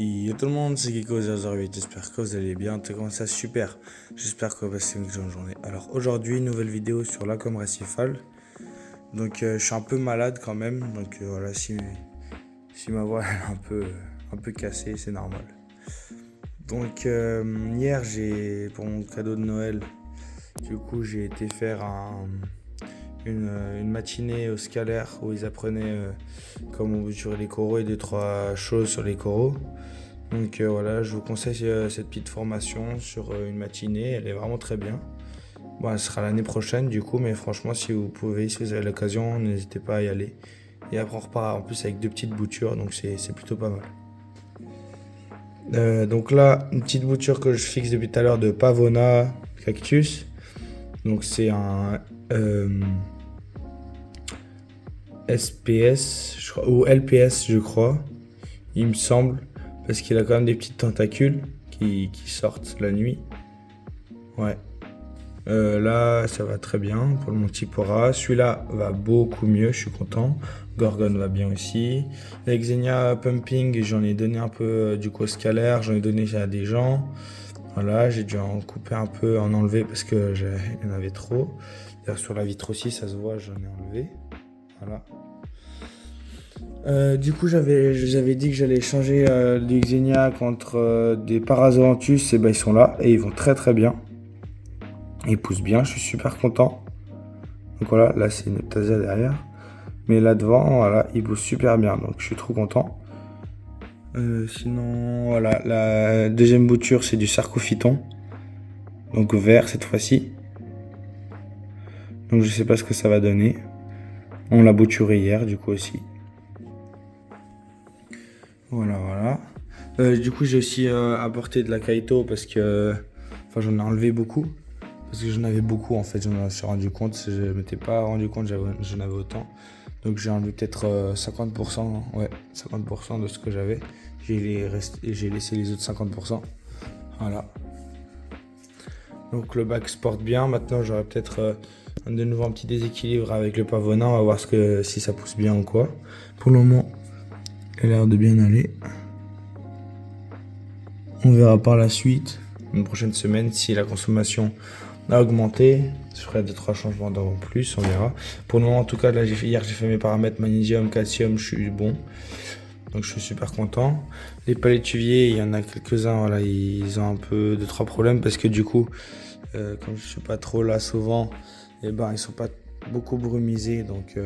Yo tout le monde, c'est Kiko008, j'espère que vous allez bien, tout comme ça, super. J'espère que vous passez une excellente journée. Alors aujourd'hui, nouvelle vidéo sur l'Acom Récifal. Donc je suis un peu malade quand même, donc voilà, si ma voix est un peu cassée, c'est normal. Donc hier, pour mon cadeau de Noël, du coup j'ai été faire une matinée au scalaire où ils apprenaient comment bouturer les coraux et deux trois choses sur les coraux. Donc voilà, je vous conseille cette petite formation sur une matinée, elle est vraiment très bien. Bon, elle sera l'année prochaine du coup, mais franchement si vous pouvez, si vous avez l'occasion, n'hésitez pas à y aller. Et après on repart en plus avec deux petites boutures, donc c'est plutôt pas mal. Donc là, une petite bouture que je fixe depuis tout à l'heure de Pavona Cactus. Donc c'est un SPS je crois, ou LPS je crois, il me semble, parce qu'il a quand même des petites tentacules qui sortent la nuit. Ouais. Là, ça va très bien pour le Montipora. Celui-là va beaucoup mieux, je suis content. Gorgon va bien aussi. Avec Xenia Pumping, j'en ai donné un peu du coup au scalaire, j'en ai donné à des gens. Voilà, j'ai dû en couper un peu, en enlever parce que il y en avait trop. D'ailleurs, sur la vitre aussi, ça se voit, j'en ai enlevé. Voilà. Du coup, j'avais dit que j'allais changer les Xenia contre des Parazoanthus, et ben ils sont là et ils vont très très bien. Ils poussent bien, je suis super content. Donc voilà, là c'est une Neptasia derrière. Mais là devant, voilà, ils poussent super bien, donc je suis trop content. Sinon, voilà, la deuxième bouture c'est du Sarcophyton. Donc vert cette fois-ci. Donc je sais pas ce que ça va donner. On l'a bouturé hier du coup aussi. Voilà, voilà. Du coup j'ai aussi apporté de la Kaito parce que... Enfin j'en ai enlevé beaucoup. Parce que j'en avais beaucoup en fait, j'en me suis rendu compte. Je ne m'étais pas rendu compte que j'en avais autant. Donc j'ai enlevé peut-être 50%, ouais, 50% de ce que j'avais. J'ai laissé les autres 50%. Voilà. Donc le bac se porte bien. Maintenant j'aurai peut-être de nouveau un petit déséquilibre avec le pavonat. On va voir si ça pousse bien ou quoi. Pour le moment, il a l'air de bien aller. On verra par la suite, une prochaine semaine, si la consommation a augmenté. Je ferai 2-3 changements d'heure en plus, on verra. Pour le moment, en tout cas, là, hier, j'ai fait mes paramètres magnésium, calcium, je suis bon. Donc, je suis super content. Les palétuviers, il y en a quelques-uns, voilà, ils ont un peu 2-3 problèmes parce que du coup, comme je suis pas trop là souvent, et ben, ils sont pas beaucoup brumisés. Donc,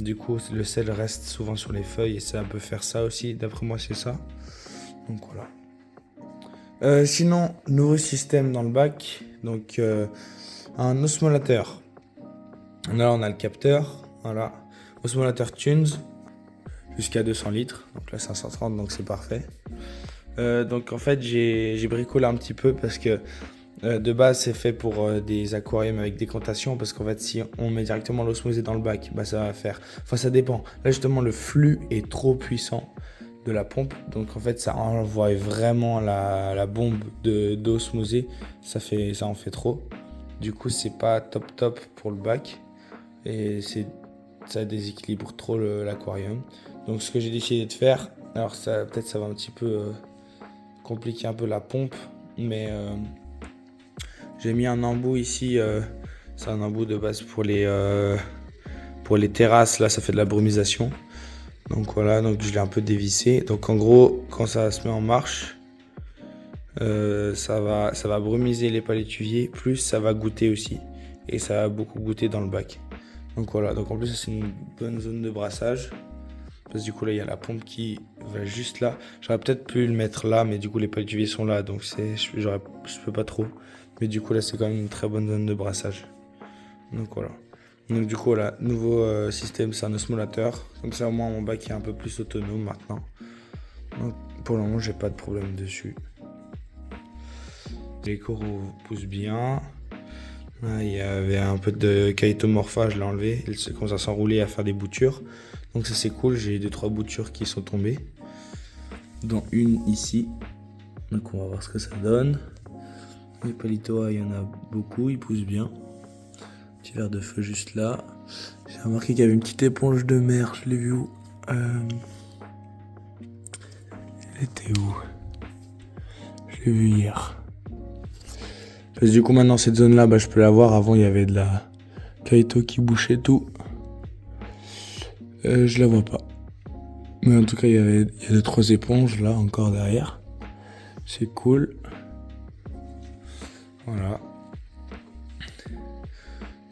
du coup, le sel reste souvent sur les feuilles et ça peut faire ça aussi. D'après moi, c'est ça. Donc, voilà. Sinon, nouveau système dans le bac, donc un osmolateur. Là, on a le capteur, voilà, osmolateur Tunes, jusqu'à 200 litres, donc là 530, donc c'est parfait. Donc en fait, j'ai bricolé un petit peu parce que de base, c'est fait pour des aquariums avec décantation, parce qu'en fait, si on met directement l'osmosé dans le bac, bah ça va faire... Enfin, ça dépend. Là, justement, le flux est trop puissant de la pompe, donc en fait ça envoie vraiment la bombe d'osmosée, ça en fait trop, du coup c'est pas top pour le bac et ça déséquilibre trop l'aquarium. Donc ce que j'ai décidé de faire, alors ça peut-être ça va un petit peu compliquer un peu la pompe, mais j'ai mis un embout ici, c'est un embout de base pour les terrasses, là ça fait de la brumisation. Donc voilà, donc je l'ai un peu dévissé. Donc en gros, quand ça se met en marche, ça va brumiser les palétuviers, plus ça va goûter aussi. Et ça va beaucoup goûter dans le bac. Donc voilà, donc en plus c'est une bonne zone de brassage. Parce que du coup là il y a la pompe qui va juste là. J'aurais peut-être pu le mettre là, mais du coup les palétuviers sont là, donc je peux pas trop. Mais du coup là c'est quand même une très bonne zone de brassage. Donc voilà. Donc du coup voilà, nouveau système, c'est un osmolateur. Comme ça au moins mon bac est un peu plus autonome maintenant. Donc pour le moment j'ai pas de problème dessus. Les coraux poussent bien. Là, il y avait un peu de caïtomorpha, je l'ai enlevé. Il commence à s'enrouler, à faire des boutures. Donc ça c'est cool, j'ai 2-3 boutures qui sont tombées. Dont une ici. Donc on va voir ce que ça donne. Les palitoa, il y en a beaucoup, ils poussent bien. Petit verre de feu juste là. J'ai remarqué qu'il y avait une petite éponge de mer, je l'ai vu où Elle était où? Je l'ai vu hier. Parce que du coup maintenant cette zone là, je peux la voir. Avant il y avait de la kaito qui bouchait tout. Je la vois pas. Mais en tout cas il y a 2-3 éponges là encore derrière. C'est cool. Voilà.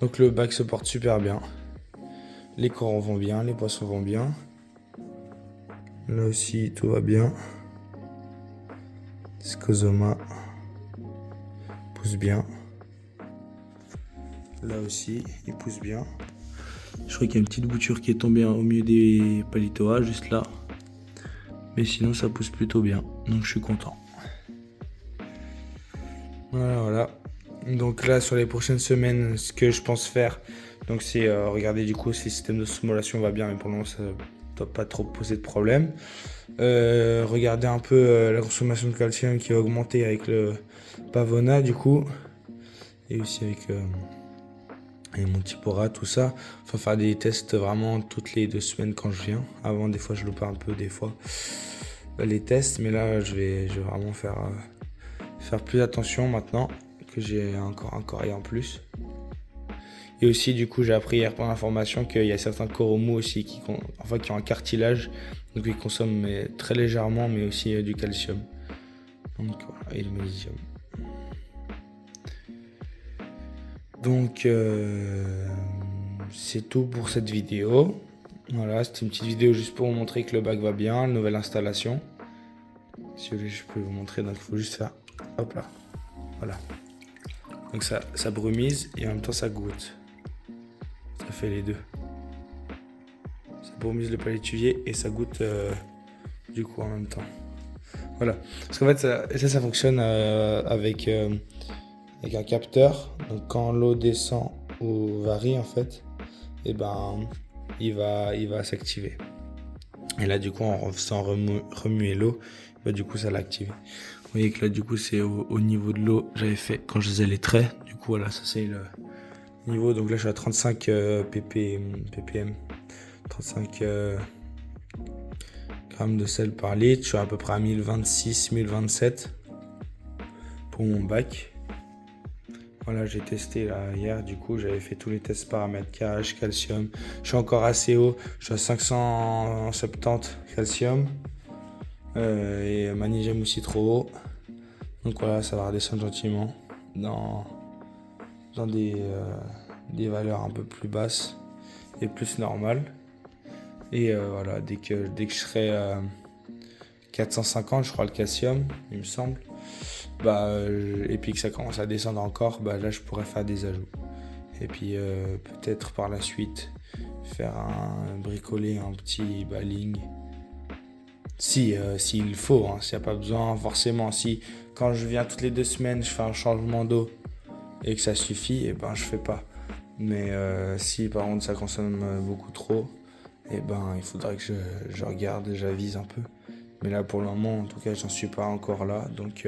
Donc le bac se porte super bien. Les coraux vont bien, les poissons vont bien. Là aussi tout va bien. Scosoma pousse bien. Là aussi il pousse bien. Je crois qu'il y a une petite bouture qui est tombée au milieu des palitoas juste là. Mais sinon ça pousse plutôt bien. Donc je suis content. Voilà. Donc là sur les prochaines semaines, ce que je pense faire, donc c'est regarder du coup si le système de simulation va bien, mais pour le moment ça ne doit pas trop poser de problème. Regarder un peu la consommation de calcium qui va augmenter avec le Pavona du coup, et aussi avec mon Tipora, tout ça. Enfin faire des tests vraiment toutes les 2 semaines quand je viens. Avant des fois je loupais un peu des fois les tests, mais là je vais vraiment faire plus attention maintenant que j'ai encore un corail en plus. Et aussi du coup j'ai appris hier pendant la formation qu'il y a certains coraux mous aussi qui ont un cartilage, donc ils consomment mais très légèrement, mais aussi du calcium. Donc voilà, et le magnésium. Donc c'est tout pour cette vidéo. Voilà, c'était une petite vidéo juste pour vous montrer que le bac va bien, la nouvelle installation. Si vous voulez, je peux vous montrer. Donc il faut juste faire, hop là, voilà. Donc ça brumise et en même temps ça goûte. Ça fait les deux. Ça brumise le palétuvier et ça goûte du coup en même temps. Voilà. Parce qu'en fait ça fonctionne avec un capteur. Donc quand l'eau descend ou varie en fait, et il va s'activer. Et là du coup en faisant remuer l'eau, du coup ça l'active. Vous voyez que là du coup c'est au niveau de l'eau, j'avais fait quand je faisais les traits. Du coup voilà, ça c'est le niveau. Donc là je suis à 35 ppm, 35 grammes de sel par litre. Je suis à peu près à 1026, 1027 pour mon bac. Voilà, j'ai testé là hier, du coup j'avais fait tous les tests paramètres KH, calcium. Je suis encore assez haut, je suis à 570 calcium et magnésium aussi trop haut. Donc voilà, ça va redescendre gentiment dans des valeurs un peu plus basses et plus normales. Et voilà, dès que je serai 450, je crois, le calcium, il me semble. Et puis que ça commence à descendre encore, là je pourrais faire des ajouts. Et puis peut-être par la suite faire bricoler un petit baling. S'il faut, hein, s'il n'y a pas besoin forcément. Si quand je viens toutes les 2 semaines, je fais un changement d'eau et que ça suffit, je fais pas. Mais si par contre ça consomme beaucoup trop, il faudrait que je regarde et j'avise un peu. Mais là pour le moment, en tout cas, j'en suis pas encore là. Donc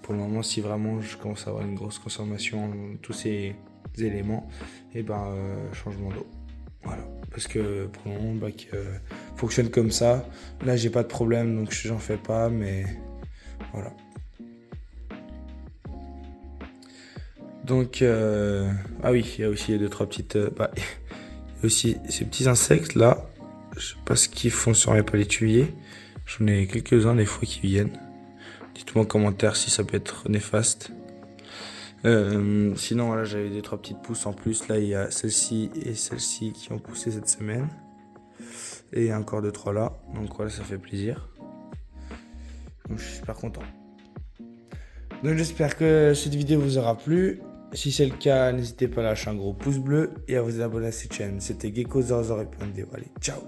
pour le moment, si vraiment je commence à avoir une grosse consommation de tous ces éléments, changement d'eau. Voilà. Parce que pour le moment, le bac fonctionne comme ça. Là, j'ai pas de problème, donc j'en fais pas, mais voilà. Donc, ah oui, il y a aussi 2-3 petites... il y a aussi ces petits insectes là. Je sais pas ce qu'ils font sur mes palétuviers. J'en ai quelques-uns des fois qui viennent. Dites-moi en commentaire si ça peut être néfaste. Sinon voilà, j'avais 2-3 petites pousses en plus. Là il y a celle-ci et celle-ci qui ont poussé cette semaine. Et il y a encore 2-3 là. Donc voilà, ça fait plaisir. Donc je suis super content. Donc j'espère que cette vidéo vous aura plu. Si c'est le cas, n'hésitez pas à lâcher un gros pouce bleu et à vous abonner à cette chaîne. C'était Gecko00. Allez, ciao!